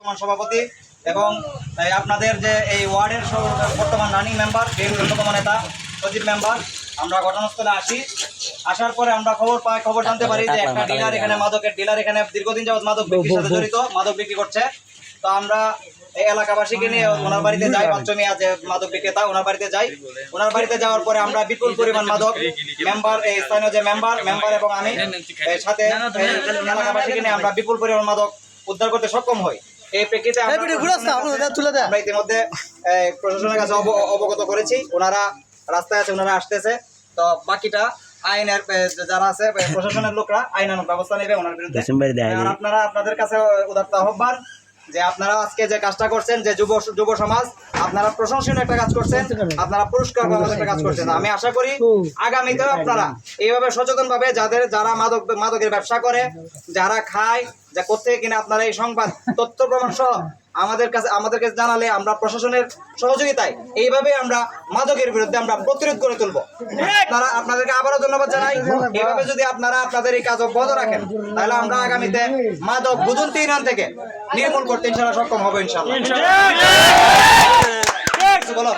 বর্তমান সভাপতি এবং আপনাদের যে এই ওয়ার্ডের বর্তমান রানিং মেম্বার, বিএনপির অন্যতম নেতা সচিব মেম্বার, আমরা ঘটনাস্থলে আসার পরে আমরা খবর জানতে পারি যে একটা ডিলার এখানে, মাদকের ডিলার এখানে দীর্ঘদিন যাবত মাদক বিক্রির সাথে জড়িত, মাদক বিক্রি করছে। তো আমরা এই এলাকাবাসীকে নিয়ে ওনার বাড়িতে যাই, বাচ্চু মিয়া যে মাদক বিক্রেতা, ওনার বাড়িতে যাই। ওনার বাড়িতে যাওয়ার পরে আমরা বিপুল পরিমাণ মাদক মেম্বার, স্থানীয় যে মেম্বার এবং আমি সাথে এলাকাবাসীকে নিয়ে আমরা বিপুল পরিমাণ মাদক উদ্ধার করতে সক্ষম হই। এই প্রেক্ষিতে আমরা ইতিমধ্যে প্রশাসনের কাছে অবগত করেছি, ওনারা রাস্তায় আছে, ওনারা আসতেছে। তো বাকিটা আইনের যারা আছে, প্রশাসনের লোকরা আইনানুগ ব্যবস্থা নেবে ওনার বিরুদ্ধে। আপনারা, আপনাদের কাছে উদাত্ত আহ্বান যে আপনারা আজকে যে কাজটা করছেন, যে যুব সমাজ, আপনারা প্রশংসনীয় একটা কাজ করছেন, আপনারা পুরস্কার পাওয়ার একটা কাজ করছেন। আমি আশা করি আগামীতেও আপনারা এইভাবে সচেতন ভাবে যারা মাদকের ব্যবসা করে, যারা খায়, যা করতে কিনা, আপনারা এই সংবাদ তথ্য প্রমাণ সহ আমাদেরকে জানালে আমরা প্রশাসনের সহযোগিতায় এইভাবে আমরা মাদকের বিরুদ্ধে আমরা প্রতিরোধ করে তুলবো। আপনাদেরকে আবারও ধন্যবাদ জানাই। এইভাবে যদি আপনারা আপনাদের এই কাজ অব্যাহত রাখেন, তাহলে আমরা আগামীতে মাদক বুঝুনতি ইরান থেকে নির্মূল করতে ইনশাআল্লাহ সক্ষম হবো। ইনশাআল্লাহ বলো।